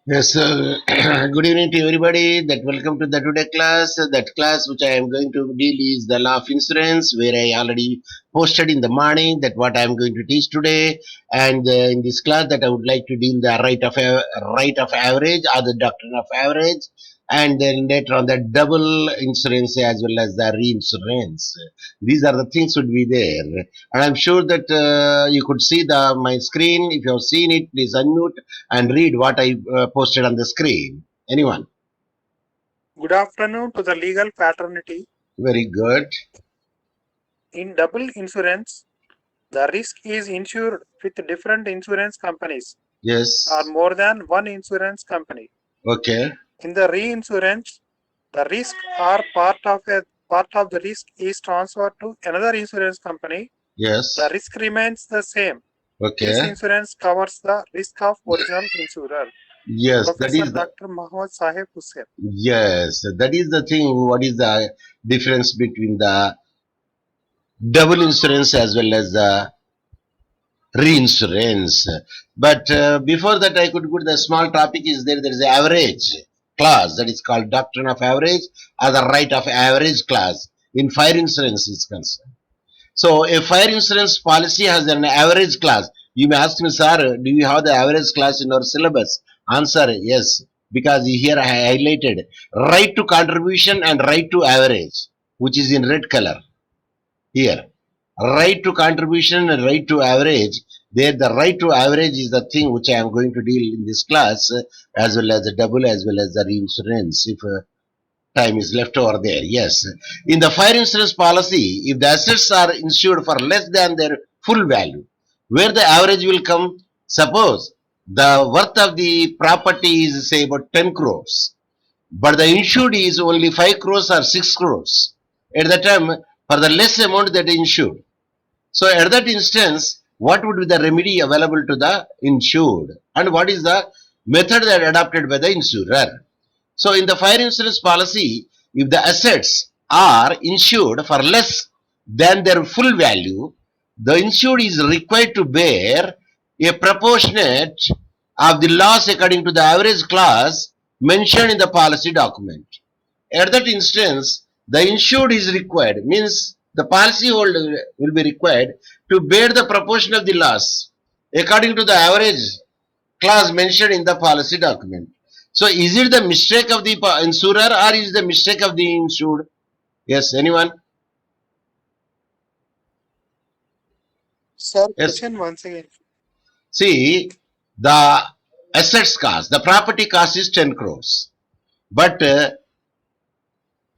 Yes, good evening to everybody. That welcome to the today class. That class which I am going to deal is the law of insurance, where I already posted in the morning that what I am going to teach today. And in this class, that I would like to deal the right of average or the doctrine of average, and then later on the double insurance as well as the reinsurance. These are the things would be there, and I'm sure that you could see the my screen. If you have seen it, please unmute and read what I posted on the screen. Anyone? Good afternoon to the legal fraternity. Very good. In double insurance, the risk is insured with different insurance companies Yes. or more than one insurance company. Okay. In the reinsurance, the risk or part of the risk is transferred to another insurance company. Yes. The risk remains the same. This Okay. insurance covers the risk of original insurer. Yes, that Professor is the Dr. Mohammed Sahib Hussain. yes, that is the thing. What is the difference between the double insurance as well as the reinsurance? But before that, I could put the small topic is there. There is an average clause that is called doctrine of average or the right of average clause in fire insurance is concerned. So a fire insurance policy has an average class. You may ask me, sir, do you have the average class in our syllabus? Answer, yes, because here I highlighted right to contribution and right to average, which is in red color here. Right to contribution and right to average. There, the right to average is the thing which I am going to deal in this class, as well as the double, as well as the reinsurance. If time is left over there. Yes. In the fire insurance policy, if the assets are insured for less than their full value, where the average will come, suppose the worth of the property is say about 10 crores, but the insured is only 5 crores or 6 crores. At the time, for the less amount that insured. So at that instance, what would be the remedy available to the insured? And what is the method that adopted by the insurer? So in the fire insurance policy, if the assets are insured for less than their full value, the insured is required to bear a proportionate of the loss according to the average class mentioned in the policy document. At that instance, the insured is required, means the policyholder will be required to bear the proportion of the loss according to the average clause mentioned in the policy document. So is it the mistake of the insurer or is the mistake of the insured? Yes, anyone? Sir, Yes. question once again. See, the assets cost, the property cost is 10 crores. But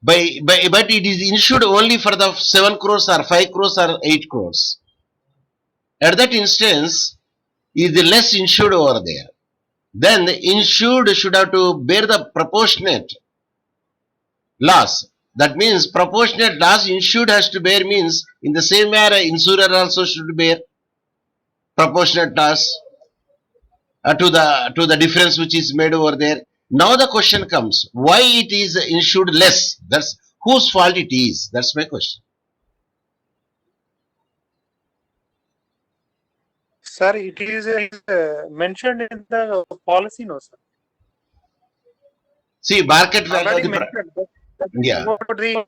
but it is insured only for the 7 crores or 5 crores or 8 crores. At that instance, is the less insured over there. Then the insured should have to bear the proportionate loss. That means proportionate loss insured has to bear means in the same way insurer also should bear proportionate loss to the difference which is made over there. Now the question comes, why it is insured less? That's whose fault it is. That's my question. Sir, it is mentioned in the policy, no, sir. See, market value of Already the mentioned. That is yeah. about the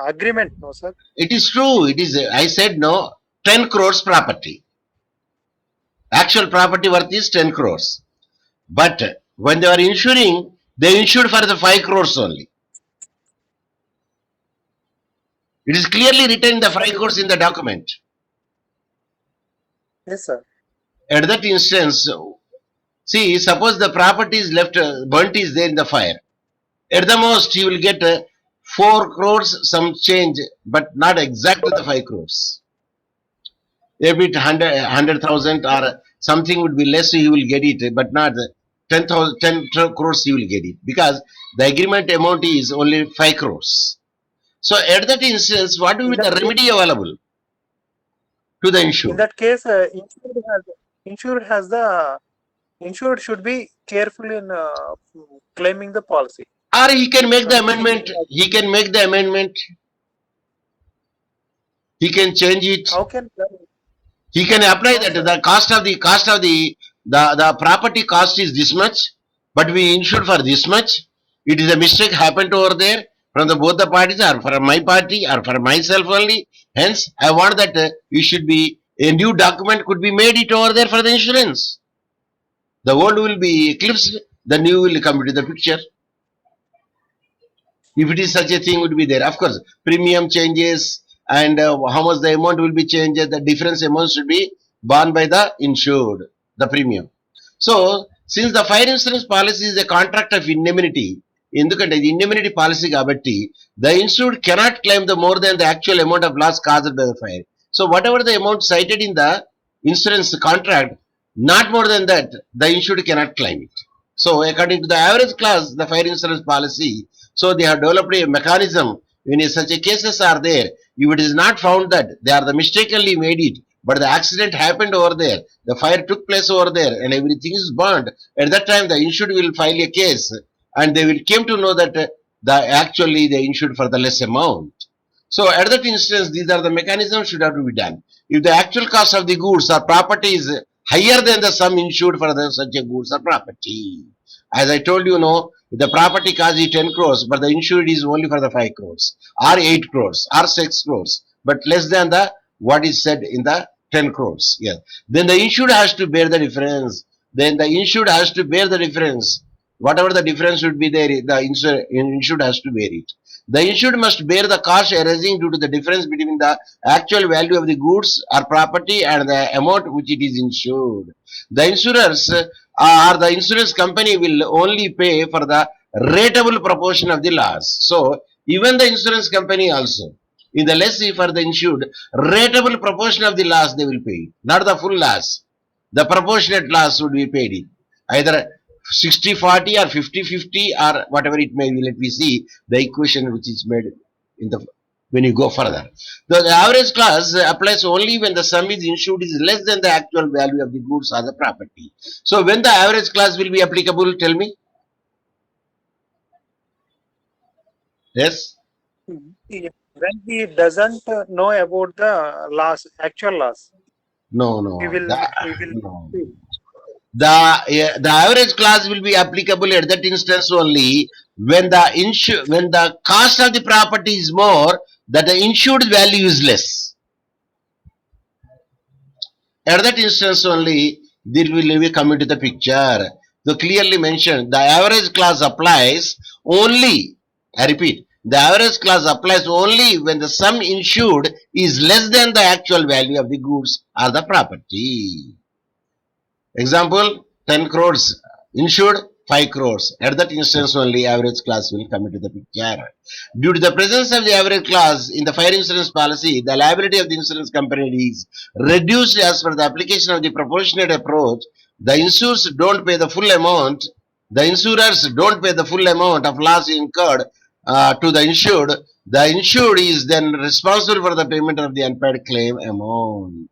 agreement, no, sir. It is true. It is. I said no. 10 crores property. Actual property worth is 10 crores. But when they are insuring, they insured for the 5 crores only. It is clearly written in the 5 crores in the document. Yes, sir. At that instance, see, suppose the property is left, burnt is there in the fire. At the most, you will get 4 crores, some change, but not exactly the 5 crores. A bit 100,000 or something would be less, you will get it, but not 10,000, 10 crores you will get it because the agreement amount is only 5 crores. So at that instance, what will be the remedy available to the insured? In that case, insured should be careful in claiming the policy. Or he can make the amendment. He can make the amendment. He can change it. How can He can apply that the cost of the the property cost is this much, but we insured for this much. It is a mistake happened over there from the both the parties, or for my party, or for myself only. Hence, I want that you should be a new document could be made it over there for the insurance. The old will be eclipsed, the new will come into the picture. If it is such a thing would be there. Of course, premium changes and how much the amount will be changed, the difference amount should be borne by the insured, the premium. So, since the fire insurance policy is a contract of indemnity, ఎందుకంటే ఇది indemnity policy కాబట్టి the insured cannot claim the more than the actual amount of loss caused by the fire. So whatever the amount cited in the insurance contract, not more than that, the insured cannot claim it. So according to the average class, the fire insurance policy, so they have developed a mechanism when such a cases are there, if it is not found that they are the mistakenly made it, but the accident happened over there, the fire took place over there and everything is burned, at that time the insured will file a case and they will came to know that the actually they insured for the less amount. So at that instance, these are the mechanisms should have to be done. If the actual cost of the goods or property is higher than the sum insured for the such a goods or property, as I told you, no, the property cost is 10 crores, but the insured is only for the 5 crores, or 8 crores, or 6 crores, but less than the what is said in the 10 crores. Yes. Then the insured has to bear the difference. Then the insured has to bear the difference. Whatever the difference would be there, the insured has to bear it. The insured must bear the cost arising due to the difference between the actual value of the goods or property and the amount which it is insured. The insurers or the insurance company will only pay for the rateable proportion of the loss. So even the insurance company also, in the lessee for the insured, rateable proportion of the loss they will pay, not the full loss. The proportionate loss would be paid in either 60-40 or 50-50 or whatever it may be. Let me see the equation which is made in the when you go further. The average class applies only when the sum is insured is less than the actual value of the goods or the property. So when the average class will be applicable, tell me. Yes. When he doesn't know about the loss, actual loss, No. we will No. The average class will be applicable at that instance only when the cost of the property is more, that the insured value is less. At that instance only, this will be coming to the picture. So clearly mentioned, the average class applies only, I repeat, the average class applies only when the sum insured is less than the actual value of the goods or the property. Example, 10 crores insured, 5 crores. At that instance only average class will come into the picture. Due to the presence of the average class in the fire insurance policy, the liability of the insurance company is reduced as per the application of the proportionate approach. The insurers don't pay the full amount. The insurers don't pay the full amount of loss incurred to the insured. The insured is then responsible for the payment of the unpaid claim amount.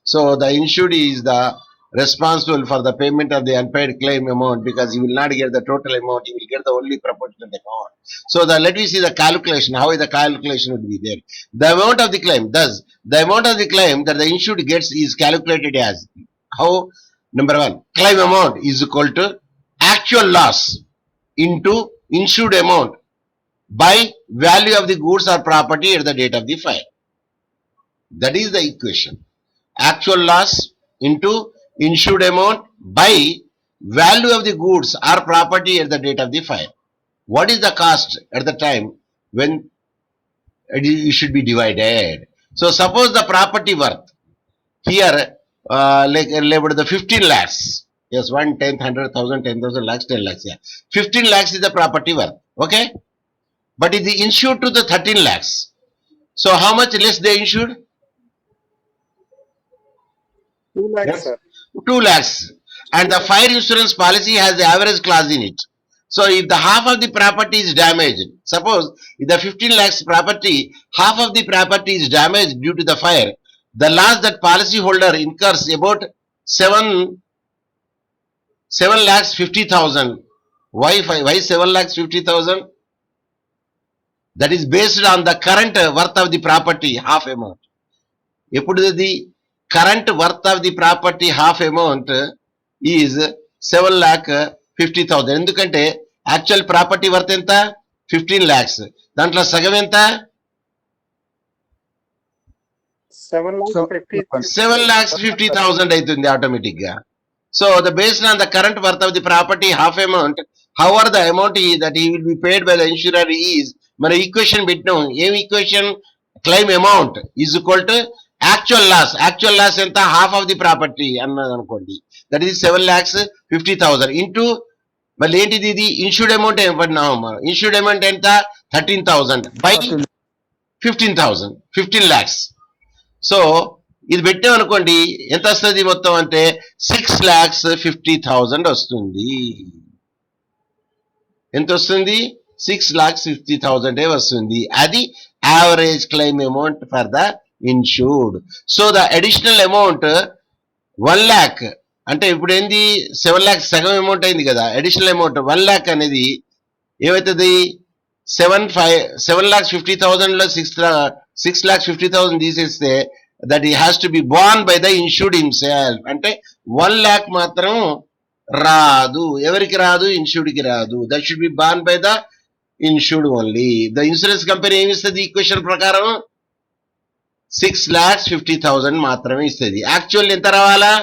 So the insured is the responsible for the payment of the unpaid claim amount, because he will not get the total amount, he will get the only proportionate amount. So let me see the calculation, how the calculation would be there. The amount of the claim, thus the amount of the claim that the insured gets is calculated as, how? Number one, claim amount is equal to actual loss into insured amount by value of the goods or property at the date of the fire. That is the equation. Actual loss into insured amount by value of the goods or property at the date of the fire. What is the cost at the time when it should be divided? So suppose the property worth here like the 15 lakhs. Yes, 1, 10, 100,000, 10,000 lakhs, 10 lakhs. Yeah, 15 lakhs is the property worth. Okay, but it is insured to the 13 lakhs. So how much less they insured? 2 lakhs, Yes. sir. 2 lakhs. And the fire insurance policy has the average clause in it. So if the half of the property is damaged, suppose if the 15 lakhs property, half of the property is damaged due to the fire, the loss that policy holder incurs about 7 lakhs 50,000. Why 7 lakhs 50,000? That is based on the current worth of the property, half amount. Epudu the current worth of the property half amount, is 7,50,000. ఎందుకంటే actual property worth ఎంత 15 lakhs. దాంట్లో సగం ఎంత 7,50,000 అవుతుంది automatic గా. So the based on the current worth of the property half amount, however the amount that ఈ will be paid by the insurer is, మన equation పెట్టినాం. ఏం equation? Claim amount is equal to actual loss. Actual loss ఎంత? Half of the property అన్నది అనుకోండి, that is 7,50,000 into మళ్ళీ ఏంటిది ఇది ఇన్సూర్డ్ అమౌంట్ ఏం పడినాము మనం. ఇన్సూర్డ్ అమౌంట్ ఎంత? 13,000 బై 15,000, 15 lakhs. సో ఇది పెట్టాం అనుకోండి, ఎంత వస్తుంది మొత్తం అంటే 6,50,000 వస్తుంది. ఎంత వస్తుంది? 6,50,000 వస్తుంది. అది average claim amount for the insured. So the additional amount 1 lakh అంటే ఇప్పుడు ఏంది 7 lakhs సగం అమౌంట్ అయింది కదా. అడిషనల్ అమౌంట్ 1 lakh అనేది ఏమవుతుంది? 7,50,000 లో 6,50,000 తీసేస్తే దట్ ఈ has to be born by the insured himself. అంటే 1 lakh మాత్రం రాదు. ఎవరికి రాదు? ఇన్సూర్డ్ కి రాదు. That should be born by the insured only. The insurance company ఏమి ఇస్తుంది ఈక్వేషన్ ప్రకారం? 6,50,000 మాత్రమే ఇస్తుంది. యాక్చువల్ ఎంత రావాలా?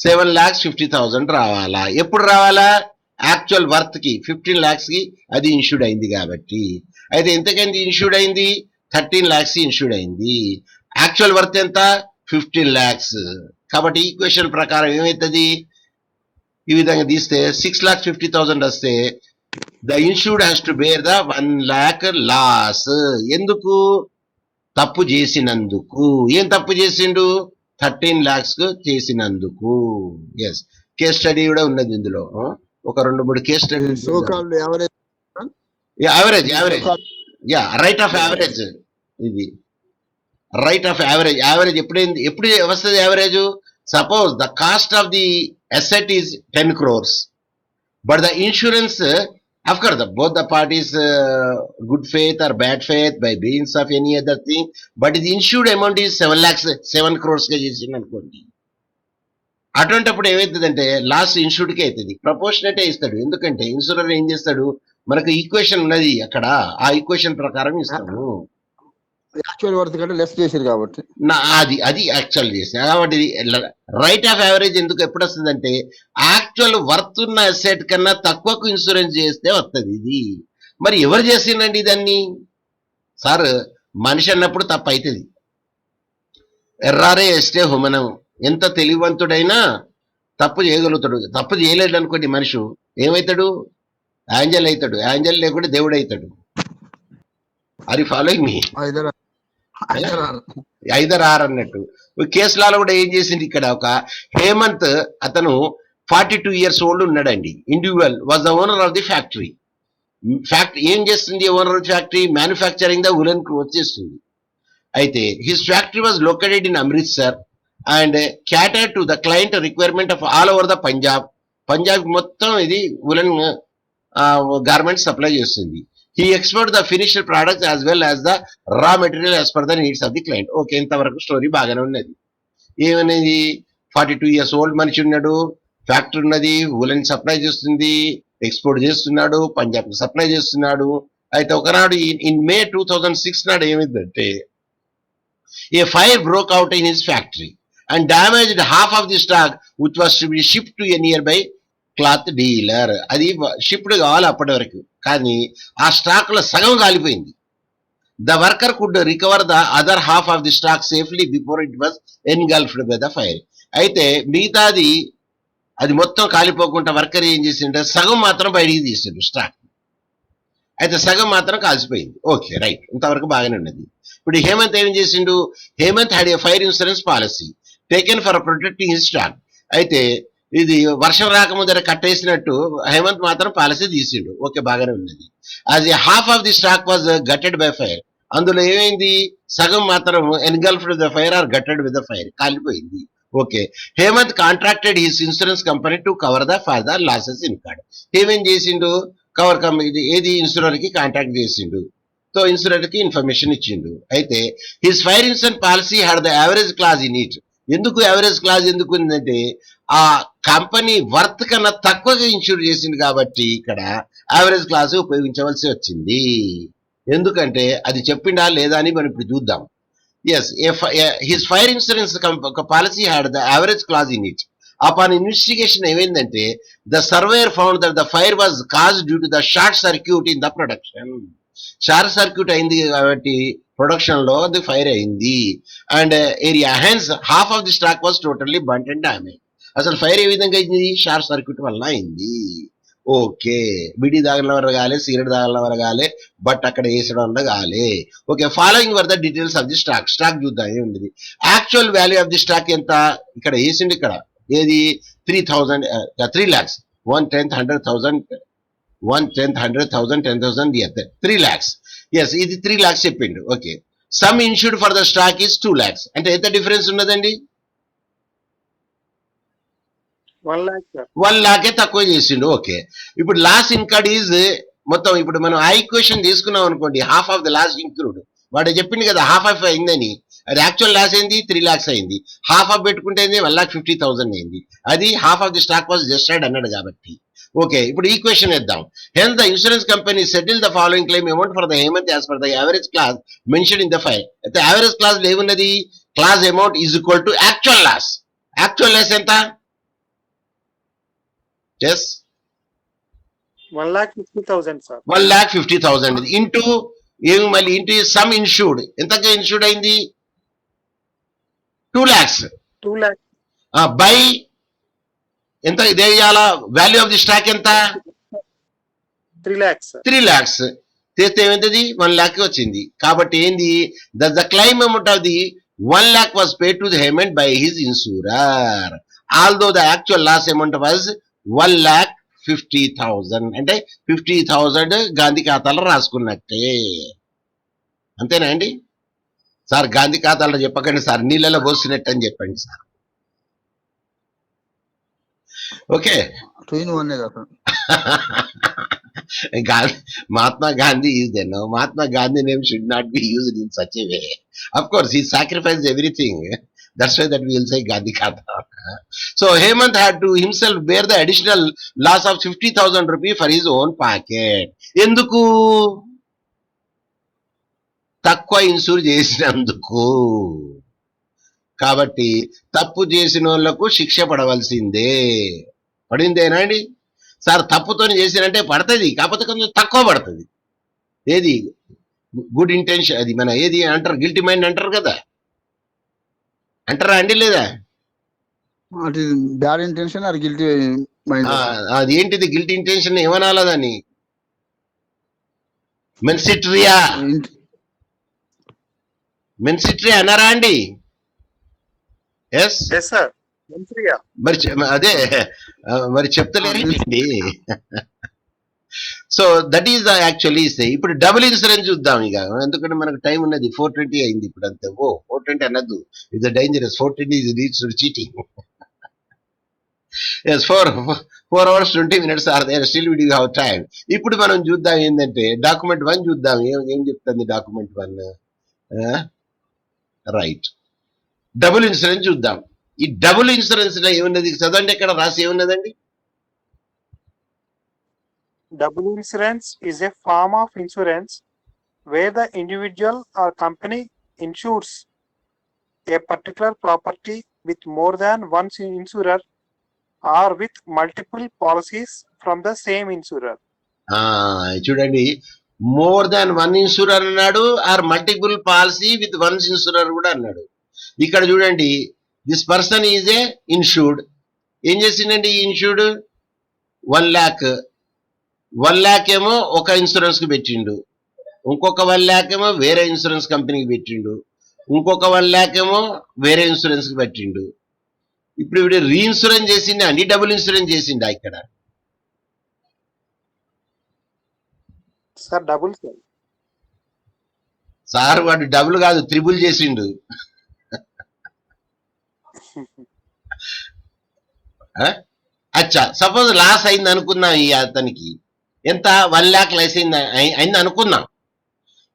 7,50,000 రావాలా. ఎప్పుడు రావాలా? యాక్చువల్ వర్త్ కి 15 lakhs కి అది ఇన్సూర్డ్ అయింది కాబట్టి. అయితే ఎంతకైంది ఇన్సూర్డ్ అయింది? 13 lakhs ఇన్సూర్డ్ అయింది. యాక్చువల్ వర్త్ ఎంత? 15 lakhs. కాబట్టి ఈక్వేషన్ ప్రకారం ఏమవుతుంది? ఈ విధంగా తీస్తే 6,50,000 వస్తే the insured has to bear the 1 lakh loss. ఎందుకు? తప్పు చేసినందుకు. ఏం తప్పు చేసిండు? 13 lakhs చేసినందుకు. ఎస్, కేస్ స్టడీ కూడా ఉన్నది ఇందులో. ఒక 2-3 case study. Average yeah, right of average. ఇది రైట్ ఆఫ్ యావరేజ్. యావరేజ్ ఎప్పుడు వస్తుంది average? Suppose the cost of the asset is 10 crores, but the insurance, of course, both the parties good faith or bad faith by means of any other thing, but the insured amount is 7 lakhs, 7 crores గా చేసింది అనుకోండి. అటువంటిప్పుడు ఏమవుతుందంటే last insured కి అవుతుంది. ప్రపోర్షనేటే ఇస్తాడు. ఎందుకంటే insurer ఏం చేస్తాడు? మనకు ఈక్వేషన్ ఉన్నది అక్కడ, ఆ ఈక్వేషన్ ప్రకారం ఇస్తాము. యాక్చువల్ వర్త్ కంటే లెస్ చేశారు కాబట్టి అది యాక్చువల్ చేసిన కాబట్టి రైట్ ఆఫ్ యావరేజ్ ఎందుకు ఎప్పుడు వస్తుందంటే యాక్చువల్ వర్త్ ఉన్న అసెట్ కన్నా తక్కువకు ఇన్సూరెన్స్ చేస్తే వస్తుంది ఇది. మరి ఎవరు చేసిందండి దాన్ని? సార్, మనిషి అన్నప్పుడు తప్పు అవుతుంది. ఎర్రారే ఎస్టే హుమనం. ఎంత తెలివివంతుడైనా తప్పు చేయగలుగుతాడు. తప్పు చేయలేడు అనుకోండి, మనిషి ఏమవుతాడు? యాంజల్ అవుతాడు. యాంజల్ లేకుంటే దేవుడు అవుతాడు. అది ఫాలోయింగ్ మీ ఐదర్ ఆర్ అన్నట్టు. కేసులలో కూడా ఏం చేసింది ఇక్కడ? ఒక హేమంత్, అతను 42 years old ఉన్నాడండి. Individual was the owner of the factory. ఏం చేస్తుంది owner of factory? Manufacturing the woollen cloth చేస్తుంది. అయితే his factory was located in Amritsar and క్యాటర్ to the client requirement of all over the Punjab మొత్తం ఇది ఉలెన్ గార్మెంట్స్ సప్లై చేస్తుంది. He exported the finished products as well as the raw material as per the needs of the client. Okay, ఇంతవరకు story బాగానే ఉన్నది. ఏమనేది? 42 years old మనిషి ఉన్నాడు, factory ఉన్నది, ఉలెన్ సప్లై చేస్తుంది, ఎక్స్పోర్ట్ చేస్తున్నాడు, పంజాబ్ సప్లై చేస్తున్నాడు. అయితే ఒకనాడు ఇన్ May 2006 నాడు ఏమైందంటే a fire broke out in his factory and damaged half of the stock which was to be shipped to a nearby cloth dealer. అది shipped కావాలి అప్పటి వరకు, కానీ ఆ స్టాక్ లో సగం కాలిపోయింది. The worker could recover the other half of the stock safely before it was engulfed by the fire. అయితే మిగతాది అది మొత్తం కాలిపోకుండా వర్కర్ ఏం చేసిండే సగం మాత్రం బయటికి తీసిండు స్టాక్. అయితే సగం మాత్రం కాల్చిపోయింది. ఓకే, రైట్, ఇంతవరకు బాగానే ఉన్నది. ఇప్పుడు హేమంత్ ఏం చేసిండు? Hemant had a fire insurance policy taken for protecting his stock. అయితే ఇది వర్షం రాకముందర కట్టేసినట్టు హేమంత్ మాత్రం పాలసీ తీసిండు. ఓకే, బాగానే ఉన్నది. అది half of the stock was gutted by fire. అందులో ఏమైంది? సగం మాత్రం engulfed the fire or gutted with the fire, కాలిపోయింది. Okay, Hemant contracted his insurance company to cover the further losses incurred. ఏమేం చేసిండు? కవర్ కంపెనీ ఏది ఇన్సూరర్ కి కాంట్రాక్ట్ చేసిండు. సో ఇన్సూరర్ కి ఇన్ఫర్మేషన్ ఇచ్చిండు. అయితే his fire insurance policy had the average clause in it. ఎందుకు యావరేజ్ క్లాజ్ ఎందుకు ఉందంటే ఆ కంపెనీ వర్త్ కన్నా తక్కువగా ఇన్సూర్ చేసింది కాబట్టి ఇక్కడ యావరేజ్ క్లాస్ ఉపయోగించవలసి వచ్చింది. ఎందుకంటే అది చెప్పిండా లేదా అని మనం ఇప్పుడు చూద్దాం. Yes, his fire insurance policy had the average clause in it. Upon investigation ఏమైందంటే the surveyor found that the fire was cause due to the short circuit in the production. Short circuit అయింది కాబట్టి production లో అది fire అయింది. And area hence half of the stock was totally burnt and damage. అసలు fire ఏ విధంగా అయింది? Short circuit వల్ల అయింది. ఓకే, బిడి దాగల వల్ల కాలే, సిగరెట్ దాగల వల్ల కాలే, బట్ అక్కడ వేసడం వల్ల కాలే. Okay, following were the details of the stock. Stock చూద్దాం ఏముంది. Actual value of the stock ఎంత? ఇక్కడ వేసిండి. ఇక్కడ ఏది? 3,000, 3 lakhs, 1/10, 100,000, 1/10, 100,000, 10,000, 3 lakhs. ఎస్, ఇది 3 lakhs చెప్పిండు. Okay, some insured for the stock is 2 lakhs. అంటే ఎంత డిఫరెన్స్ ఉన్నదండి? 1 lakh, sir. 1 lakh తక్కువ చేసిండు. ఓకే, ఇప్పుడు లాస్ ఇన్కర్డ్ ఈజ్ మొత్తం. ఇప్పుడు మనం ఆ ఈక్వేషన్ తీసుకున్నాం అనుకోండి, half of the loss include. వాడు చెప్పింది కదా హాఫ్ ఆఫ్ అయిందని. అది యాక్చువల్ లాస్ అయింది 3 lakhs అయింది. హాఫ్ ఆఫ్ పెట్టుకుంటే 1,50,000 అయింది. అది half of the stock was జస్టెడ్ అన్నాడు కాబట్టి. ఓకే, ఇప్పుడు ఈక్వేషన్ ఇద్దాం. Hence the insurance company settle the following claim amount for the Hemant as per the average clause mention in the file. అయితే యావరేజ్ క్లాస్ ఏమున్నది? Clause amount is equal to actual loss. Actual loss ఎంత? Yes, 1,50,000, sir. 1,50,000 into ఏమి, మళ్ళీ into sum insured. ఎంతగా insured అయింది? 2 lakhs. 2 lakh, by ఎంత? ఇదే ఇవాళ వాల్యూ ఆఫ్ ది స్టాక్ ఎంత? 3 lakhs, sir. 3 lakhs. చేస్తే ఏమైంది? 1 lakh వచ్చింది. కాబట్టి ఏంది? The claim amount of the 1 lakh was paid to the Hemant by his insurer. Although the actual loss amount was 1,50,000. అంటే 50,000 గాంధీ ఖాతాలో రాసుకున్నట్టే. అంతేనా అండి? సార్ గాంధీ ఖాతాలో చెప్పకండి సార్, నీళ్ళలో పోసినట్టు అని చెప్పండి సార్. ఓకే, 2 in 1 కదా. Mahatma Gandhi is there now. Mahatma Gandhi name should not be used in such a way. Of course, he sacrificed everything. That's why that we will say Gandhi Kata. So Hemant had to himself bear the additional loss of 50,000 rupees for his own pocket. ఎందుకు? తక్కువ insure చేసినందుకు. కాబట్టి తప్పు చేసిన వాళ్ళకు శిక్ష పడవలసిందే. పడిందేనా అండి? Sir తప్పుతో చేసినంటే పడుతుంది, కాకపోతే కొంచెం తక్కువ పడుతుంది. ఏది? గుడ్ ఇంటెన్షన్, అది మన ఏది అంటారు, గిల్టీ మైండ్ అంటారు కదా, అంటారా అండి లేదా? అది బ్యాడ్ ఇంటెన్షన్, అది గిల్టీ మైండ్. అది ఏంటిది గిల్టీ ఇంటెన్షన్? ఏమనాలా దాన్ని? మెన్సిట్రియా, మెన్సిట్రియా అన్నారా అండి? Yes, Yes, sir. Mantriya. మరి అదే మరి చెప్తలేరండి. So that is actually. ఇప్పుడు డబుల్ ఇన్సూరెన్స్ చూద్దాం ఇక, ఎందుకంటే మనకు టైం ఉన్నది. 4:20 అయింది ఇప్పుడు. అంతే. 4:20 అనద్దు, it's dangerous. 4:20 is leads to cheating. Yes, 4 hours 20 minutes are there. Still we do have time. ఇప్పుడు మనం చూద్దాం ఏంటంటే డాక్యుమెంట్ 1 చూద్దాం. ఏం చెప్తుంది డాక్యుమెంట్ 1? రైట్, డబుల్ ఇన్సూరెన్స్ చూద్దాం. ఈ డబుల్ ఇన్సూరెన్స్ లో ఏమున్నది చదవండి, ఎక్కడ రాసి ఏమున్నదండి? Double insurance is a form of insurance where the individual or company insures a particular property with more than one insurer or with multiple policies from the same insurer. చూడండి, more than 1 insurer అన్నాడు, or multiple policy with 1 insurer కూడా అన్నాడు. ఇక్కడ చూడండి, this person is a insured. ఏం చేసిండండి ఈ insured? 1 lakh. 1 lakh ఏమో ఒక ఇన్సూరెన్స్ కి పెట్టిండు, ఇంకొక 1 lakh ఏమో వేరే ఇన్సూరెన్స్ కంపెనీకి పెట్టిండు, ఇంకొక 1 lakh ఏమో వేరే ఇన్సూరెన్స్ కి పెట్టిండు. ఇప్పుడు ఇవి రీఇన్సూరెన్స్ చేసిండా అండి, డబుల్ ఇన్సూరెన్స్ చేసిండా? ఇక్కడ Sir, double, sir. సార్ వాడు డబుల్ కాదు, త్రిబుల్ చేసిండు. అచ్చా, సపోజ్ లాస్ అయింది అనుకుందాం, ఈ అతనికి ఎంత? 1 lakh లాస్ అయింది అనుకుందాం.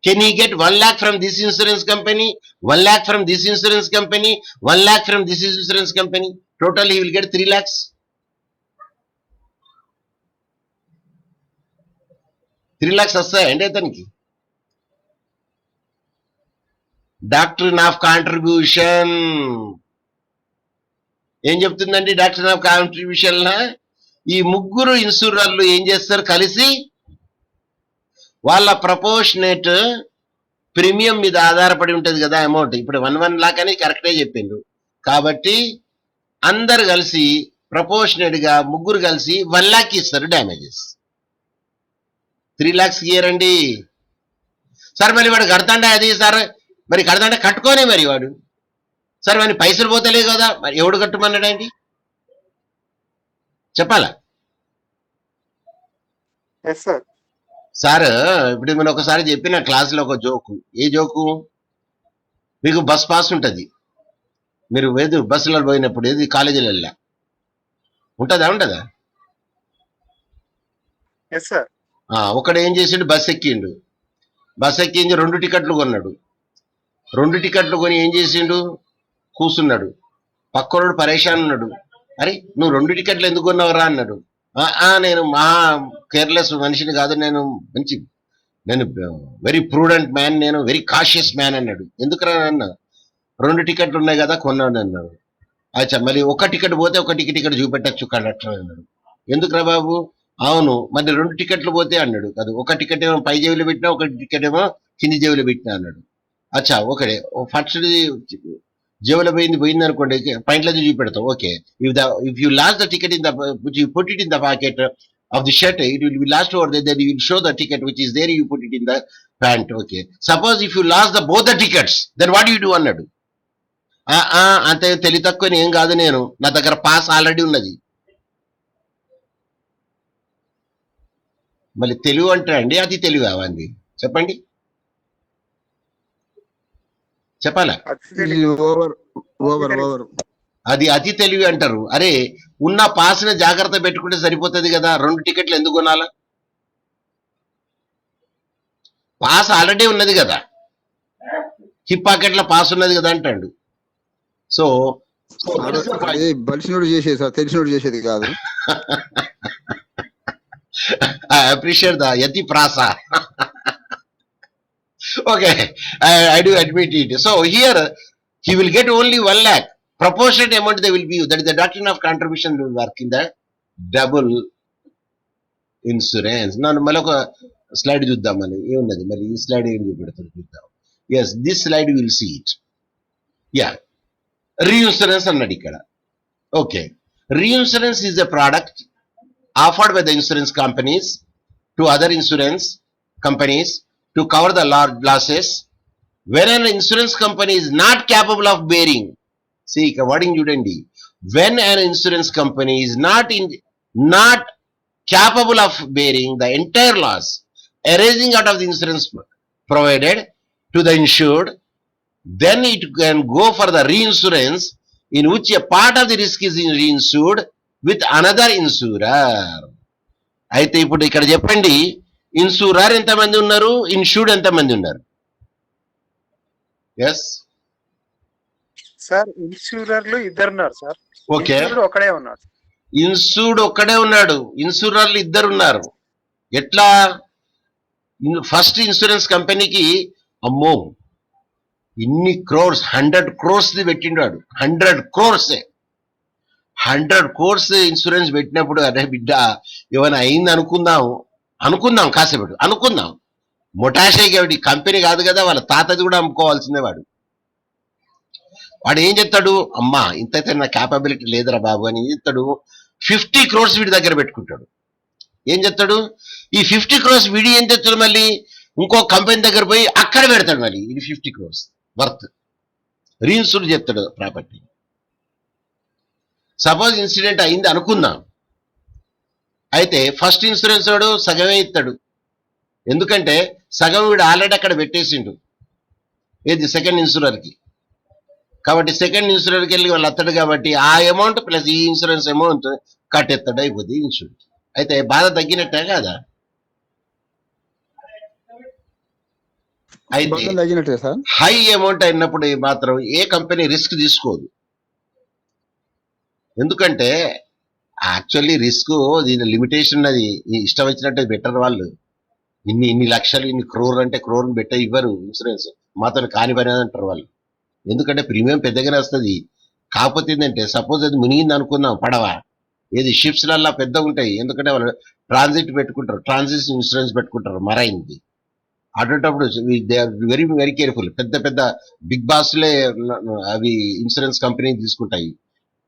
Can he get 1 lakh from this insurance company, 1 lakh from this insurance company, 1 lakh from this insurance company? total he will get 3 lakhs. 3 lakhs వస్తాయండి అతనికి. డాక్ట్రిన్ ఆఫ్ కాంట్రిబ్యూషన్ ఏం చెప్తుందండి? డాక్ట్రిన్ ఆఫ్ కాంట్రిబ్యూషన్ ఈ ముగ్గురు ఇన్సూరర్లు ఏం చేస్తారు కలిసి వాళ్ళ ప్రపోర్షనేట్ ప్రీమియం మీద ఆధారపడి ఉంటుంది కదా అమౌంట్. ఇప్పుడు 1 లాక్ అని కరెక్టే చెప్పిండ్రు. కాబట్టి అందరు కలిసి ప్రపోర్షనేట్ గా ముగ్గురు కలిసి 1 లాక్ ఇస్తారు డ్యామేజెస్. 3 లాక్స్ ఇయ్యరండి సార్. మరి వాడు కడతాండే అది సార్, మరి కడతాంటే కట్టుకోనే మరి వాడు. సార్ మరి పైసలు పోతలే కదా, మరి ఎవడు కట్టమన్నాడండి చెప్పాలా? Yes sir. సార్ ఇప్పుడు నేను ఒకసారి చెప్పిన క్లాసులో ఒక జోకు. ఏ జోకు? మీకు బస్ పాస్ ఉంటుంది, మీరు ఏది బస్సులో పోయినప్పుడు ఏది కాలేజీలలో ఉంటుందా ఉండదా? Yes sir. ఒకడు ఏం చేసిండు, బస్ ఎక్కిండు. బస్ ఎక్కించి 2 టికెట్లు కొన్నాడు. 2 టికెట్లు కొని ఏం చేసిండు, కూర్చున్నాడు. పక్కనోడు పరేషాన్ ఉన్నాడు. అరే నువ్వు 2 టికెట్లు ఎందుకు కొన్నావురా అన్నాడు. నేను మహా కేర్లెస్ మనిషిని కాదు, నేను వెరీ ప్రూడెంట్ మ్యాన్, నేను వెరీ కాషియస్ మ్యాన్ అన్నాడు. ఎందుకురా అన్న? 2 టికెట్లు ఉన్నాయి కదా కొన్నాడు అన్నాడు. అచ్చా మళ్ళీ ఒక టికెట్ పోతే ఒక టికెట్ చూపెట్టచ్చు కండక్టర్ అన్నాడు. ఎందుకురా బాబు? అవును మరి 2 టికెట్లు పోతే అన్నాడు. కాదు, ఒక టికెట్ ఏమో పై జేబులో పెట్టినా, ఒక టికెట్ ఏమో కింది జేబులో పెట్టినా అన్నాడు. అచ్చా ఒకటే ఫస్ట్ జేబులో పోయింది అనుకోండి, పాయింట్లో చూపెడతాం. Okay, if you lost the ticket in the you put it in the pocket of the shirt, it will be lost over then you will show the ticket which is there, you put it in the pant. Okay, suppose if you lost the both the tickets then what you do అన్నాడు. అంతే తెలివి తక్కువ ఏం కాదు, నేను నా దగ్గర pass already ఉన్నది. మళ్ళీ తెలివి అంటే అండి అది తెలివి అవండి చెప్పండి, చెప్పాలా? ఓవర్ ఓవర్ ఓవర్ అది అతి తెలివి అంటారు. అరే ఉన్న పాస్ని జాగ్రత్త పెట్టుకుంటే సరిపోతుంది కదా, 2 టికెట్లు ఎందుకు కొనాలా? పాస్ ఆల్రెడీ ఉన్నది కదా, హిప్ పాకెట్ లో పాస్ ఉన్నది కదా అంటాడు. సో బలిసినోడు చేసేది సార్, తెలిసినోడు చేసేది కాదు. I appreciate the yati prasa. Okay, I do admit it. So here he will get only 1 lakh. Proportionate amount they will be. That is the doctrine of contribution will work in the double insurance. Now మళ్ళీ slide చూద్దాం. మళ్ళీ ఏమున్నది, మళ్ళీ ఈ slide ఏం చూపెడతారు చూద్దాం. Yes, this slide will see it. Yeah, reinsurance అన్నాడు ఇక్కడ. Okay, reinsurance is a product offered by the insurance companies to other insurance companies to cover the large losses when an insurance company is not capable of bearing. See, wording chudandi, when an insurance company is not capable of bearing the entire loss arising out of the insurance provided to the insured, then it can go for the reinsurance in which a part of the risk is reinsured with another insurer. అయితే ఇప్పుడు ఇక్కడ చెప్పండి, insurer ఎంతమంది ఉన్నారు, insured ఎంతమంది ఉన్నారు? Yes sir, ఇన్సూరర్లు 2 ఉన్నారు sir. Okay, ఒకడే ఉన్నాడు. ఇన్సూర్డ్ ఒక్కడే ఉన్నాడు, ఇన్సూరర్లు 2 ఉన్నారు. ఎట్లా? ఫస్ట్ ఇన్సూరెన్స్ కంపెనీకి అమ్మో ఇన్ని crores, 100 crores పెట్టిండాడు. 100 crores 100 crores insurance పెట్టినప్పుడు, అరే బిడ్డ ఏమైనా అయింది అనుకుందాం కాసేపటి అనుకుందాం. మొటాషే కాబట్టి కంపెనీ కాదు కదా, వాళ్ళ తాతది కూడా అమ్ముకోవాల్సిందే. వాడు ఏం చెప్తాడు, అమ్మా ఇంతైతే నా క్యాపబిలిటీ లేదురా బాబు అని చెప్తాడు. 50 crores వీడి దగ్గర పెట్టుకుంటాడు. ఏం చెప్తాడు, ఈ 50 crores వీడి ఏం చెప్తాడు, మళ్ళీ ఇంకో కంపెనీ దగ్గర పోయి అక్కడ పెడతాడు. మళ్ళీ ఇది 50 crores వర్త్ రీఇన్సూర్ చెప్తాడు ప్రాపర్టీ. సపోజ్ ఇన్సిడెంట్ అయింది అనుకుందాం, అయితే ఫస్ట్ ఇన్సూరెన్స్ వాడు సగమే ఇస్తాడు. ఎందుకంటే సగం వీడు ఆల్రెడీ అక్కడ పెట్టేసిండు, ఏది సెకండ్ ఇన్సూరర్కి. కాబట్టి సెకండ్ ఇన్సూరర్కి వెళ్ళి వాళ్ళు అత్తడు కాబట్టి ఆ అమౌంట్ ప్లస్ ఈ ఇన్సూరెన్స్ అమౌంట్ కట్టెత్తాడు, అయిపోద్ది ఇన్సూరెన్స్. అయితే బాధ తగ్గినట్టే కదా. అయితే హై అమౌంట్ అయినప్పుడు మాత్రం ఏ కంపెనీ రిస్క్ తీసుకోదు. ఎందుకంటే యాక్చువల్లీ రిస్క్ దీని లిమిటేషన్ ఉన్నది. ఇష్టం వచ్చినట్టు బెటర్ వాళ్ళు. ఇన్ని లక్షలు ఇన్ని క్రోర్ అంటే క్రోర్ పెట్ట ఇవ్వరు ఇన్సూరెన్స్. మాతో కాని పని అంటారు వాళ్ళు. ఎందుకంటే ప్రీమియం పెద్దగానే వస్తుంది. కాకపోతే ఏంటంటే సపోజ్ అది మునిగింది అనుకుందాం పడవ, ఏది షిప్స్ లల్లా పెద్దగా ఉంటాయి. ఎందుకంటే వాళ్ళు ట్రాన్సిట్ పెట్టుకుంటారు, ట్రాన్సిట్ ఇన్సూరెన్స్ పెట్టుకుంటారు మరైంది. అటువంటిప్పుడు they are very very careful. పెద్ద పెద్ద బిగ్ బాస్లే అవి ఇన్సూరెన్స్ కంపెనీ తీసుకుంటాయి.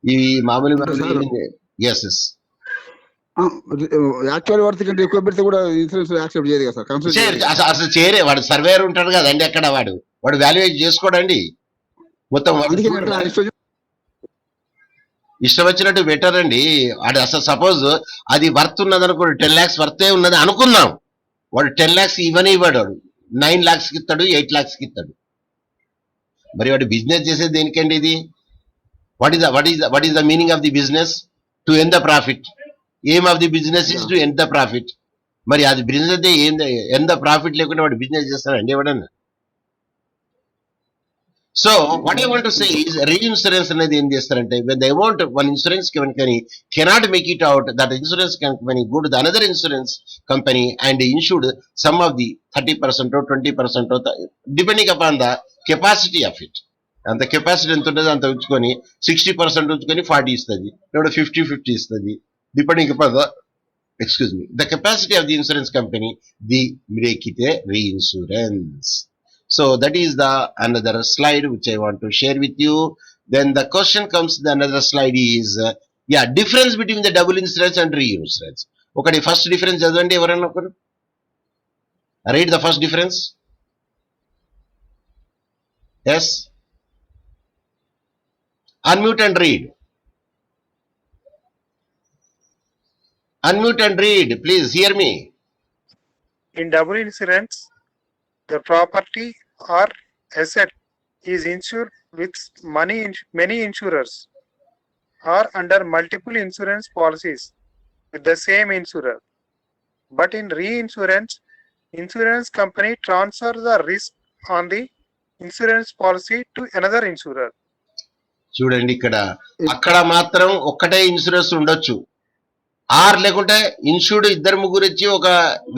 ఈ మామూలు అంటే sir yes yes actual worth కంటే ఎక్కువ పెడితే కూడా ఇన్సూరెన్స్ యాక్సెప్ట్ చేయదు కదా సార్, కన్సిడర్ చేయదు కదా. అసలు చేరే వాడు సర్వేయర్ ఉంటాడు కదండి అక్కడ, వాడు వాల్యుయేట్ చేసుకోడండి మొత్తం. అందుకే అంటే ఆయన ఇష్టం ఇష్టం వచ్చినట్టు బెటర్ అండి. వాడు అసలు సపోజ్ అది వర్త్ ఉన్నది అనుకోండి, 10 lakhs వర్తే ఉన్నది అనుకుందాం, వాడు 10 lakhs ఇవ్వడు, వాడు 9 lakhs కి ఇస్తాడు, 8 lakhs కి ఇస్తాడు. మరి వాడు బిజినెస్ చేసేది దేనికండి ఇది? What is the meaning of the business? To earn the profit. Aim of the business is to earn the profit. మరి అది బిజినెస్ అయితే ఎర్న్ ద ప్రాఫిట్ లేకుండా వాడు బిజినెస్ చేస్తాడండి ఎవడన్నా? So what I want to say is reinsurance అనేది ఏం చేస్తారంటే, when the amount one insurance company cannot make it out, that insurance company go to the another insurance company and insured some of the 30% 20% depending upon the capacity of it. అంత capacity ఎంత ఉంటుందో అంత ఉంచుకొని 60% ఉంచుకొని 40 ఇస్తుంది, లేదా 50 ఇస్తుంది, depending upon the the capacity of the insurance company, they make it a reinsurance. So that is the another slide which I want to share with you. Then the question comes, the another slide is difference between the double insurance and reinsurance. Okay, first difference చదవండి ఎవరైనా ఒకరు. Read the first difference. Yes, unmute and read. Unmute and read, please hear me. In double insurance, the property or asset is insured with many insurers or under multiple insurance policies with the same insurer. But in reinsurance, insurance company transfers the risk on the insurance policy to another insurer. చూడండి ఇక్కడ అక్కడ మాత్రం ఒక్కటే insurance ఉండొచ్చు, are లేకుంటే insured ఇద్దరు ముగ్గురు ఇచ్చి ఒక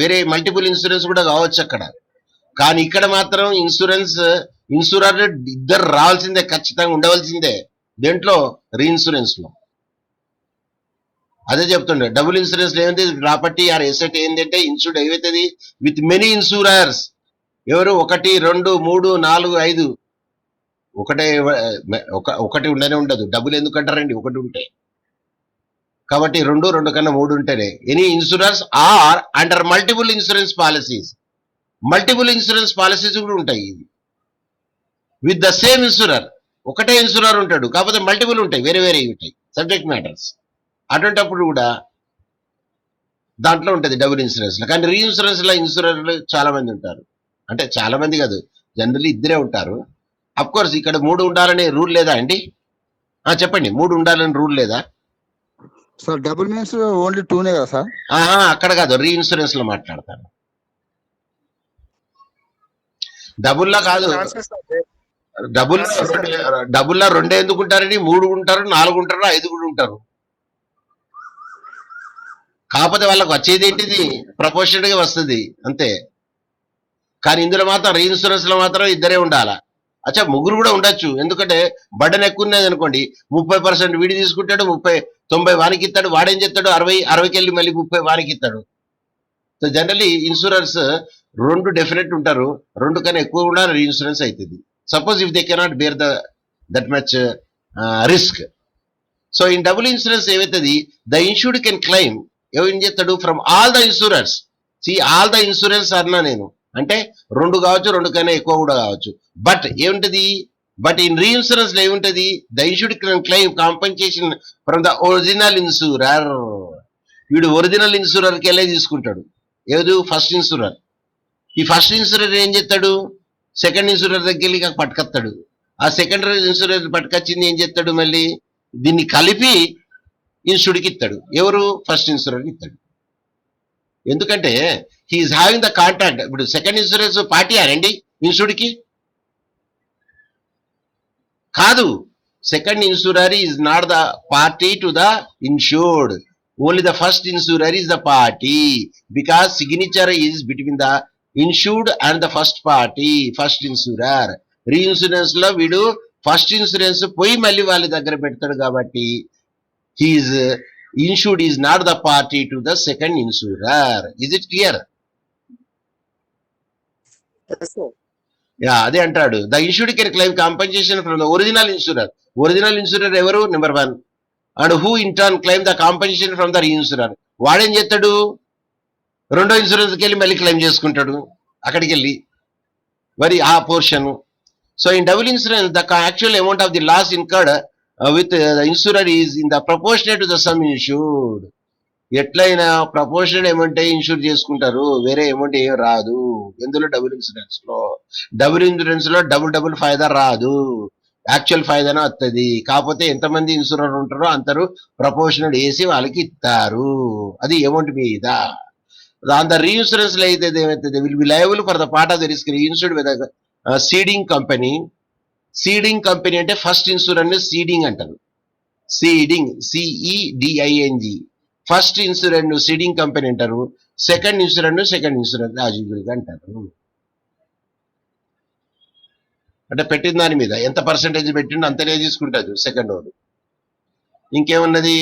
వేరే మల్టిపుల్ ఇన్సూరెన్స్ కూడా కావచ్చు అక్కడ. కానీ ఇక్కడ మాత్రం ఇన్సూరర్ ఇద్దరు రావాల్సిందే, ఖచ్చితంగా ఉండవలసిందే. దేంట్లో? రీఇన్సూరెన్స్ లో. అదే చెప్తుండే డబుల్ ఇన్సూరెన్స్ లో ఏంటి, ప్రాపర్టీ ఆర్ ఎసెట్ ఏంటంటే ఇన్సూర్డ్ ఏవైతుంది విత్ మెనీ ఇన్సూరర్స్. ఎవరు? 1 2 3 4 5 ఒకటి ఉండనే ఉండదు. డబుల్ ఎందుకంటారండి? ఒకటి ఉంటాయి కాబట్టి 2 కన్నా 3 ఉంటేనే. Any insurers are under multiple insurance policies. Multiple insurance policies కూడా ఉంటాయి విత్ ద సేమ్ ఇన్సూరర్. ఒకటే ఇన్సూరర్ ఉంటాడు, కాకపోతే మల్టిపుల్ ఉంటాయి, వేరే వేరే ఉంటాయి సబ్జెక్ట్ మ్యాటర్స్. అటువంటిప్పుడు కూడా దాంట్లో ఉంటుంది డబుల్ ఇన్సూరెన్స్ లో. కానీ రీఇన్సూరెన్స్ లో ఇన్సూరర్లు చాలా మంది ఉంటారు, అంటే చాలా మంది కాదు, జనరల్లీ ఇద్దరే ఉంటారు. అఫ్ కోర్స్ ఇక్కడ 3 ఉండాలనే రూల్ లేదా అండి? చెప్పండి, 3 ఉండాలని రూల్ లేదా సార్? డబుల్ మీన్స్ ఓన్లీ 2నే కదా సార్? అక్కడ కాదు, రీఇన్సూరెన్స్ లో మాట్లాడతాను. డబుల్లా కాదు, డబుల్లా 2 ఎందుకు ఉంటారండి? 3 ఉంటారు, 4 ఉంటారు, 5 కూడా ఉంటారు. కాకపోతే వాళ్ళకి వచ్చేది ఏంటిది? ప్రపోర్షనల్ గా వస్తుంది అంతే. కానీ ఇందులో మాత్రం రీఇన్సూరెన్స్ లో మాత్రం ఇద్దరే ఉండాలా. అచ్చా, ముగ్గురు కూడా ఉండొచ్చు, ఎందుకంటే బర్డెన్ ఎక్కువ ఉన్నది అనుకోండి, 30% వీడి తీసుకుంటాడు, 90 వానికి ఇస్తాడు, వాడేం చేస్తాడు 60కి వెళ్ళి మళ్ళీ 30 వానికి ఇస్తాడు. సో జనరల్లీ ఇన్సూరర్స్ 2 డెఫినెట్ ఉంటారు, 2 కన్నా ఎక్కువ కూడా రీఇన్సూరెన్స్ అవుతుంది. Suppose if they cannot bear that much risk. So in double insurance ఏమవుతుంది, ద ఇన్సూర్డ్ కెన్ క్లెయిమ్, ఏం చేస్తాడు, from all the insurers. All the insurance అన్నా నేను అంటే 2 కావచ్చు, 2 కన్నా ఎక్కువ కూడా కావచ్చు. బట్ ఏముంటది, బట్ ఇన్ రీఇన్సూరెన్స్ లో ఏముంటది, the insured can claim compensation from the original insurer. వీడు ఒరిజినల్ ఇన్సూరర్కి వెళ్ళే తీసుకుంటాడు. ఏది? First insurer. ఈ ఫస్ట్ ఇన్సూరర్ ఏం చేస్తాడు, సెకండ్ ఇన్సూరర్ దగ్గర వెళ్ళి పట్టుకొస్తాడు. ఆ సెకండ్ ఇన్సూరర్ పట్టుకొచ్చింది ఏం చేస్తాడు, మళ్ళీ దీన్ని కలిపి ఇన్సూర్డ్కి ఇస్తాడు. ఎవరు? ఫస్ట్ ఇన్సూరర్కి ఇస్తాడు. ఎందుకంటే హీఈస్ హ్యావింగ్ ద కాంట్రాక్ట్. ఇప్పుడు సెకండ్ ఇన్సూరెన్స్ పార్టీ అనండి ఇన్సూర్డ్కి కాదు, Second insurer is not the party to the insured. Only the first insurer is the party because signature is between the insured and the first party, first insurer. Reinsurance లో వీడు first insurance పోయి మళ్ళీ వాళ్ళ దగ్గర పెడతాడు కాబట్టి he is insured is not the party to the second insurer. Is it clear? Yes, sir. Yeah అదే అంటాడు. The insured can claim compensation from the original insurer. Original insurer ఎవరు? Number 1. And who in turn claim the compensation from the reinsurer. వాడేం చేస్తాడు? రెండో ఇన్సూరెన్స్కి వెళ్ళి మళ్ళీ claim చేసుకుంటాడు అక్కడికి వెళ్ళి మరి ఆ portion. So in double insurance the actual amount of the loss incurred with the insurer is in the proportionate to the sum insured. ఎట్లయినా ప్రపోర్షనల్ అమౌంట్ ఇన్సూర్ చేసుకుంటారు, వేరే అమౌంట్ ఏం రాదు. ఎందులో? డబుల్ ఇన్సూరెన్స్ లో. డబుల్ ఇన్సూరెన్స్ లో double ఫాయిదా రాదు, యాక్చువల్ ఫాయిదానే వస్తుంది. కాకపోతే ఎంతమంది ఇన్సూరర్ ఉంటారో అందరూ ప్రపోర్షనల్ వేసి వాళ్ళకి ఇస్తారు, అది అమౌంట్ మీద. ఆన్ ద రీఇన్సూరెన్స్ లో అయితే ఏమైతుంది? Will be liable for the part of the risk reinsured with ceding company. Ceding company అంటే ఫస్ట్ ఇన్సూరెన్స్ సీడింగ్ అంటారు. Ceding, C E D I N G. First insurance ceding company అంటారు, సెకండ్ ఇన్సూరెన్స్ రాజీవుడిగా అంటారు. అంటే పెట్టిన దాని మీద ఎంత పర్సెంటేజ్ పెట్టిండో అంతనే తీసుకుంటారు సెకండ్ వాడు. ఇంకేమున్నది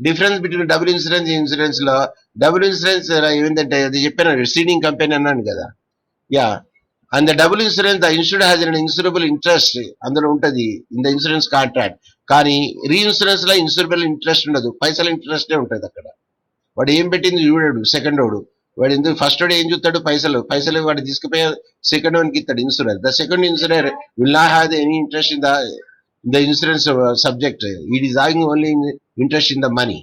difference between double insurance insurance లో? డబుల్ ఇన్సూరెన్స్ ఏంటంటే అది చెప్పాను, సీడింగ్ కంపెనీ అన్నాను కదా. Yeah, and the double insurance the insured has an insurable interest అందులో ఉంటది ఇన్ ద ఇన్సూరెన్స్ కాంట్రాక్ట్. కానీ రీఇన్సూరెన్స్ లో ఇన్సూరబుల్ ఇంట్రెస్ట్ ఉండదు, పైసల ఇంట్రెస్టే ఉంటుంది అక్కడ. వాడు ఏం పెట్టింది చూడాడు సెకండ్ వాడు. వాడు ఎందుకు ఫస్ట్ వాడు ఏం చూస్తాడు? పైసలు వాడు తీసుకుపోయి సెకండ్ వానికి ఇస్తాడు insurance. The second insurer will not have any interest in the insurance subject. It is having only interest in the money.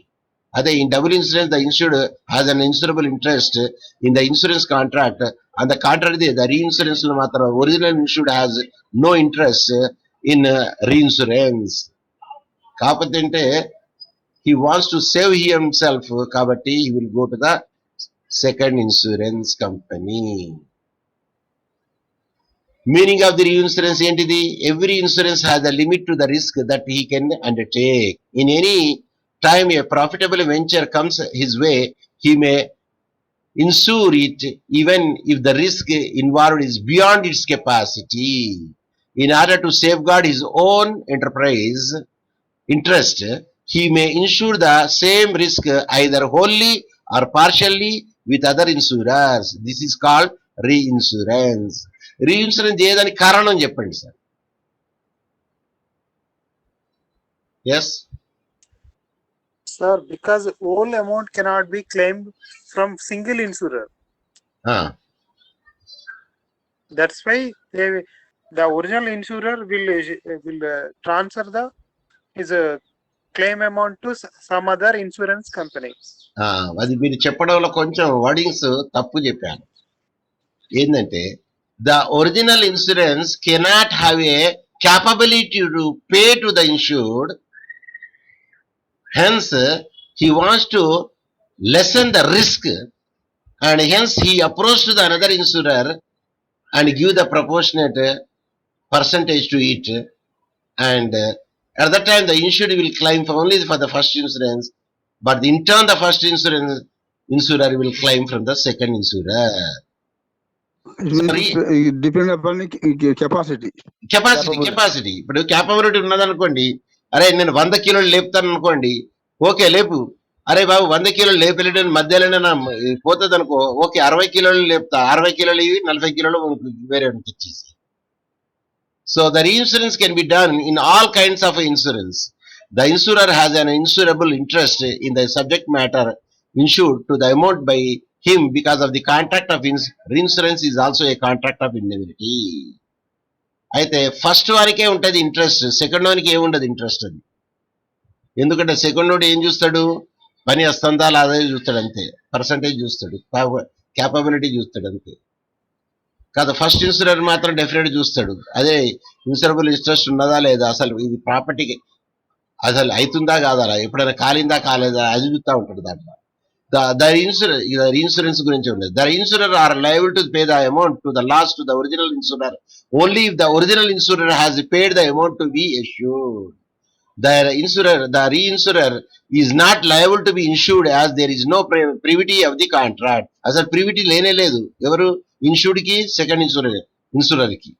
అదే in double insurance the insured has an insurable interest in the insurance contract. And the contract the reinsurance లో మాత్రం original insured has no interest in reinsurance. కాకపోతే అంటే he wants to save himself kabatti he will go to the second insurance company. Meaning of the reinsurance entity: every insurance has a limit to the risk that he can undertake. In any time a profitable venture comes his way, he may insure it even if the risk involved is beyond its capacity. In order to safeguard his own enterprise interest, he may insure the same risk either wholly or partially with other insurers. This is called reinsurance. Reinsurance చేయడానికి కారణం చెప్పండి sir. Yes? Sir, because all amount cannot be claimed from single insurer. That's why the original insurer will transfer his claim amount to some other insurance company. అది మీరు చెప్పడంలో కొంచెం wordings తప్పు చెప్పాను. ఏంటంటే the original insurance cannot have a capability to pay to the insured, hence he wants to lessen the risk and hence he approached the another insurer and give the proportionate percentage to it, and at that time the insured will claim for only for the first insurance, but in turn the first insurer will claim from the second insurer. Depend upon capacity. ఇప్పుడు capability ఉన్నదనుకోండి, అరే నేను 100 కిలోలు లేపుతాను అనుకోండి, okay లేపు. అరే బాబు 100 కిలోలు లేపలేడు మధ్యలోనే పోతుంది అనుకో, ఓకే 60 కిలోలు లేపుతా, 60 కిలోలు ఇవి 40 కిలోలు వేరే ఇచ్చేసి. So the reinsurance can be done in all kinds of insurance. The insurer has an insurable interest in the subject matter insured to the amount by him because of the contract of reinsurance is also a contract of indemnity. అయితే first వారికే ఉంటుంది interest, second వారికి ఏముండదు interest. అది ఎందుకంటే second వాడు ఏం చూస్తాడు? పని వస్తుందా లేదా చూస్తాడు అంతే, పర్సంటేజ్ చూస్తాడు, క్యాపబిలిటీ చూస్తాడు అంతే కాదు. ఫస్ట్ ఇన్సూరర్ మాత్రం డెఫినెట్ చూస్తాడు, అదే ఇన్సూరబుల్ ఇంట్రెస్ట్ ఉన్నదా లేదా, అసలు ఇది ప్రాపర్టీకి అసలు అవుతుందా కాదా, ఎప్పుడైనా కాలిందా కాలేదా అది చూస్తూ ఉంటాడు దాంట్లో. The insurance గురించి ఉండదు. The insurer are liable to pay the amount to the loss to the original insurer only if the original insurer has paid the amount to be assured. the reinsurer is not liable to be insured as there is no privity of the contract. అసలు privity లేనే లేదు ఎవరు insured కి second insurer కి.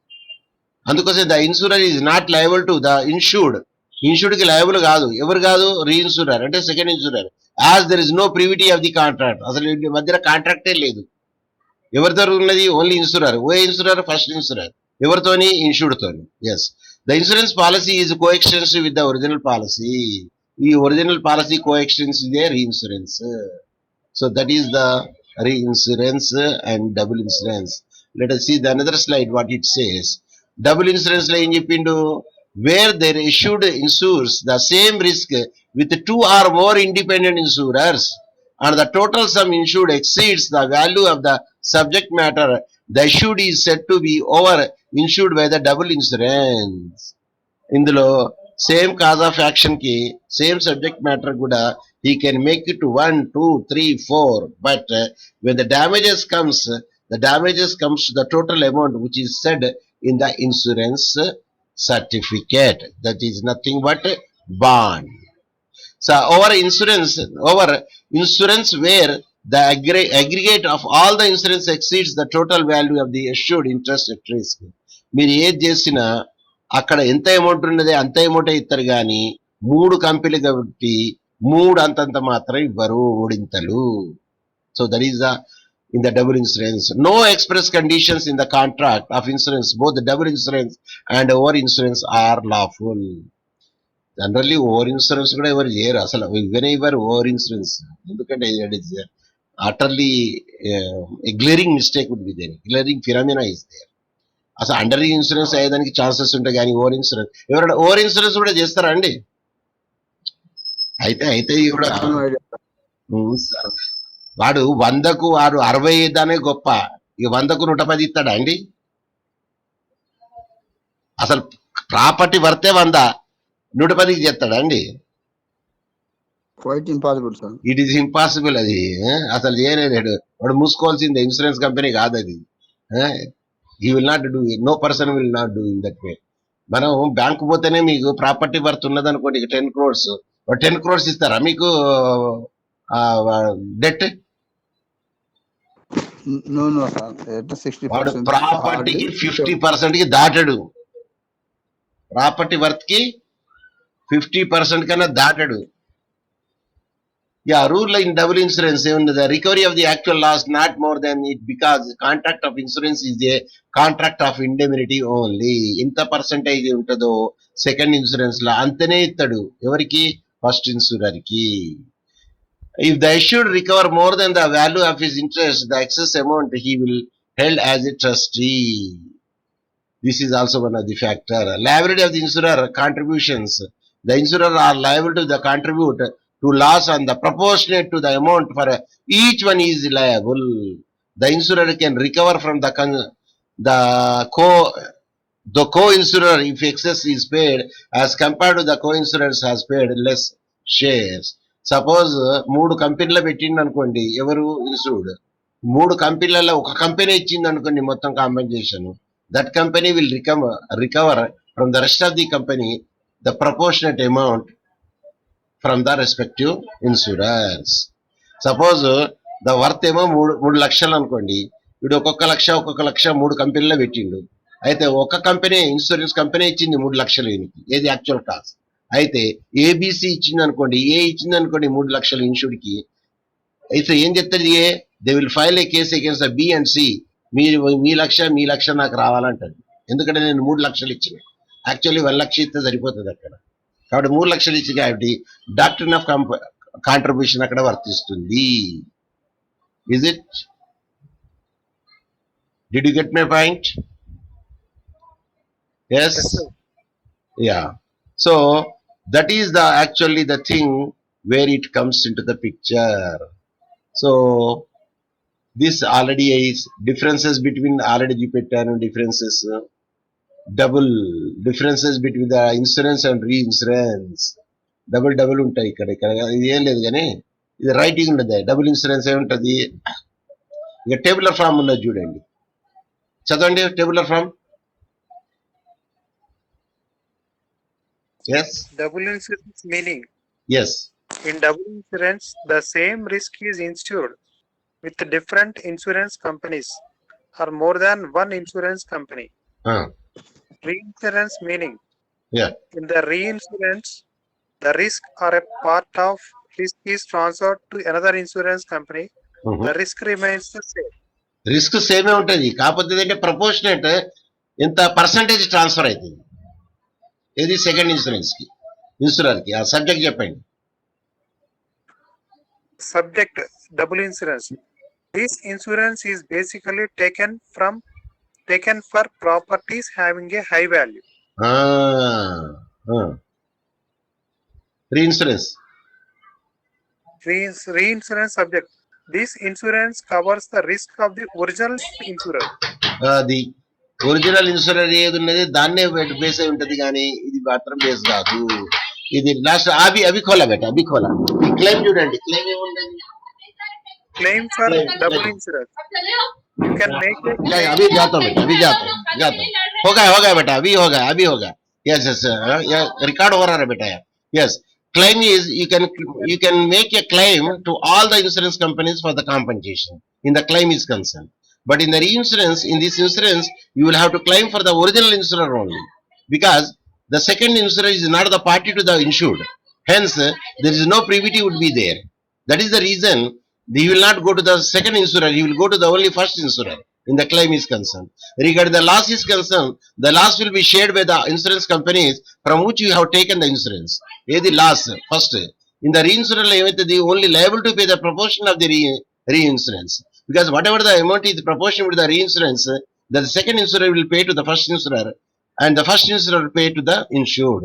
అందుకోసం the insurer is not liable to the insured కి liable కాదు. ఎవరు కాదు? రీఇన్సూరర్ అంటే second insurer. As there is no privity of the contract, అసలు వీటి మధ్యన కాంట్రాక్టే లేదు. ఎవరితో ఉన్నది? Only insurer. Oh insurer first insurer ఎవరితోని? ఇన్సూర్డ్ తోని. Yes, the insurance policy is coextensive with the original policy. ఈ original policy co extensive they reinsurance. So that is the reinsurance and double insurance. Let us see the another slide what it says. Double insurance లో ఏం చెప్పిండు? Where their issued insures the same risk with two or more independent insurers and the total sum insured exceeds the value of the subject matter, the issued is said to be over insured by the double insurance. ఇందులో same cause of action కి same subject matter కూడా he can make it to 1, 2, 3, 4, but when the damages comes to the total amount which is said in the insurance certificate, that is nothing but bond. So over insurance where the aggregate of all the insurance exceeds the total value of the assured interest at risk. మీరు ఏది చేసినా అక్కడ ఎంత amount ఉన్నది అంత amount ఇస్తారు కానీ మూడు కంపెనీలు కాబట్టి మూడు అంతంత మాత్రం ఇవ్వరు, మూడింతలు. So that is the in the double insurance. No express conditions in the contract of insurance, both the double insurance and over insurance are lawful. Generally over insurance కూడా ఎవరు చేయరు, అసలు ఇవన్నీ ఇవ్వరు ఓవర్ ఇన్సూరెన్స్. ఎందుకంటే it is utterly a glaring mistake would be there, glaring phenomena is there. అసలు under insurance అయ్యేదానికి chances ఉంటాయి కానీ ఓవర్ ఇన్సూరెన్స్ ఎవరైనా ఓవర్ ఇన్సూరెన్స్ కూడా చేస్తారా అండి? అయితే కూడా వాడు 100కు వాడు 60 ఇద్దానే గొప్ప, ఇక 100కు 110 ఇస్తాడా అండి? అసలు ప్రాపర్టీ వర్తే 100, 110కి చేస్తాడా అండి? Quite impossible sir. It is impossible. అది అసలు చేయలేడు. వాడు మూసుకోవాల్సిందే, ఇన్సూరెన్స్ కంపెనీ కాదు అది. he will not do it, no person will not do in that way. మనం బ్యాంకు పోతేనే మీకు ప్రాపర్టీ వర్త్ ఉన్నది అనుకోండి, 10 crores, 10 crores ఇస్తారా మీకు డెట్? వాడు ప్రాపర్టీకి 50% కి దాటాడు, ప్రాపర్టీ వర్త్ కి 50% కన్నా దాటాడు. Yeah, rule in double insurance, even the recovery of the actual loss not more than it, because the contract of insurance is a contract of indemnity only. ఇంత percentage ఉంటుందో second insurance లో అంతనే ఇస్తాడు. ఎవరికి? First insurer కి. If the issued recover more than the value of his interest, the excess amount he will held as a trustee. This is also one of the factor. Liability of the insurer contributions. The insurer are liable to the contribute to loss and the proportionate to the amount for each one is liable. The insurer can recover from the co-insurer if excess is paid as compared to the co-insurers has paid less shares. Suppose 3 కంపెనీలో పెట్టిండు అనుకోండి, ఎవరు? Insured. 3 కంపెనీలలో ఒక company ఇచ్చింది అనుకోండి మొత్తం compensation, that company will recover from the rest of the company the ప్రపోర్షనట్ amount from the respective insurers. Suppose the worth ఏమో 3 లక్షలు అనుకోండి, వీడు ఒక్కొక్క లక్ష 3 కంపెనీలో పెట్టిండు. అయితే ఒక కంపెనీ ఇన్సూరెన్స్ కంపెనీ ఇచ్చింది 3 లక్షలు ఈయనకి, ఏది యాక్చువల్ కాస్ట్. అయితే ఏబిసి ఇచ్చింది అనుకోండి, ఏ ఇచ్చింది అనుకోండి 3 లక్షలు ఇన్సూర్డ్కి. అయితే ఏం చెప్తారు? A they will file a case against B and C. మీ లక్ష నాకు రావాలంటది. ఎందుకంటే నేను 3 లక్షలు ఇచ్చిన, యాక్చువల్లీ 1 లక్ష ఇస్తే సరిపోతుంది అక్కడ. కాబట్టి 3 లక్షలు ఇచ్చి కాబట్టి డాక్ట్రిన్ ఆఫ్ కాంట్రిబ్యూషన్ అక్కడ వర్తిస్తుంది. Is it? Did you get my point? Yes, yeah. So that is the actually the thing where it comes in to the picture. So this already is differences between, already చూపెట్టాను differences, double differences between the insurance and reinsurance. Double ఉంటాయి ఇక్కడ ఇది ఏం లేదు కానీ ఇది writing ఉండదు. Double insurance ఏముంటుంది? ఇక టేబులర్ ఫామ్ ఉన్నది చూడండి, చదవండి tabular form. Yes, Double insurance meaning. yes. In double insurance, the same risk is insured with different insurance companies or more than one insurance company. Uh, Reinsurance meaning. yeah. In the reinsurance, the risk or a part of risk is transferred to another insurance company. The risk remains the same. Risk సేమే ఉంటుంది, కాకపోతే ఏంటంటే proportionate ఇంత percentage transfer అవుతుంది. ఇది second insurance కి, insurer కి. ఆ సబ్జెక్ట్ చెప్పండి. Subject double insurance. This insurance is basically taken for properties having a high value. Reinsurance. Reinsurance subject. This insurance covers the risk of the original insurer. అది original insurer ఏది ఉన్నది దాన్నే base అయి ఉంటది, కానీ ఇది మాత్రం బేస్ కాదు. ఇది లాస్ట్ అవి ఖోలా బేట, అవి ఖోలా. ఈ క్లెయిమ్ చూడండి, క్లెయిమ్ ఏముందండి? Claim for double insurance. You can make a claim. अभी जाता हूँ बेटा, अभी जाता हूँ. हो गया बेटा, अभी होगा. Yes, रिकॉर्ड हो रहा है बेटा. Yes, claim is you can make a claim to all the insurance companies for the compensation in the claim is concerned. But in the reinsurance, in this insurance, you will have to claim for the original insurer only, because the second insurer is not the party to the insured. Hence, there is no privity would be there. That is the reason you will not go to the second insurer, you will go to the only first insurer in the claim is concerned. Regarding the loss is concerned, the loss will be shared by the insurance companies from which you have taken the insurance. The loss first. In the reinsurer, the only liable to pay the proportion of the reinsurance. Because whatever the amount is the proportion with the reinsurance, the second insurer will pay to the first insurer, and the first insurer will pay to the insured.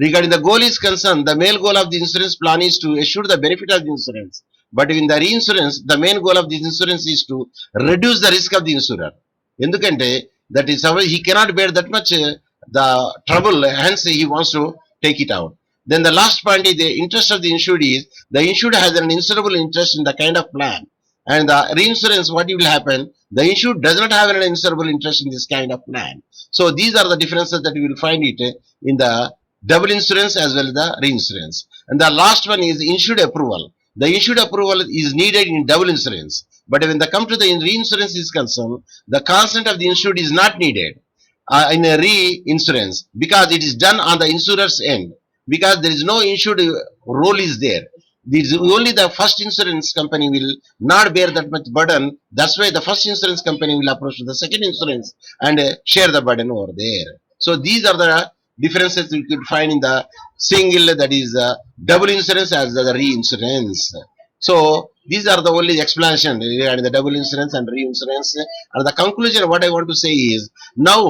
Regarding the goal is concerned, the main goal of the insurance plan is to assure the benefit of the insurance. But in the reinsurance, the main goal of this insurance is to reduce the risk of the insurer. Endukante that is he cannot bear that much the trouble, hence he wants to take it out. Then the last point is the interest of the insured is the insured has an insurable interest in the kind of plan. And the reinsurance, what will happen? The insured does not have an insurable interest in this kind of plan. So these are the differences that you will find it in the double insurance as well as the reinsurance. And the last one is insured approval. The insured approval is needed in double insurance, but when they come to the reinsurance is concerned, the consent of the insured is not needed in a reinsurance, because it is done on the insurer's end, because there is no insured role is there. Only the first insurance company will not bear that much burden. That's why the first insurance company will approach the second insurance and share the burden over there. So these are the differences you could find in the single, that is double insurance as the reinsurance. So these are the only explanation regarding the double insurance and reinsurance. And the conclusion, what I want to say is, now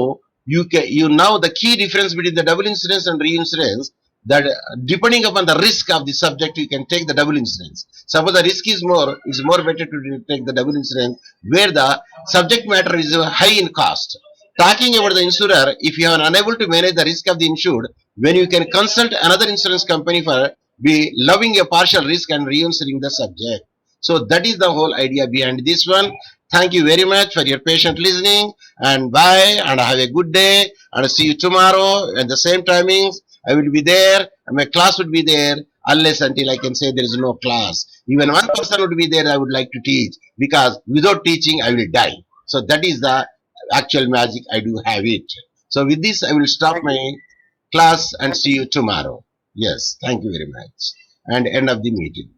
now the key difference between the double insurance and reinsurance, that depending upon the risk of the subject, you can take the double insurance. Suppose the risk is more, it's more better to take the double insurance where the subject matter is high in cost. Talking about the insurer, if you are unable to manage the risk of the insured, when you can consult another insurance company for be loving a partial risk and reinsuring the subject. So that is the whole idea behind this one. Thank you very much for your patient listening, and bye, and have a good day, and see you tomorrow at the same timings. I will be there, and my class would be there, unless until I can say there is no class. Even one person would be there, I would like to teach, because without teaching, I will die. So that is the actual magic. I do have it. So with this, I will stop my class and see you tomorrow. Yes, thank you very much. And end of the meeting.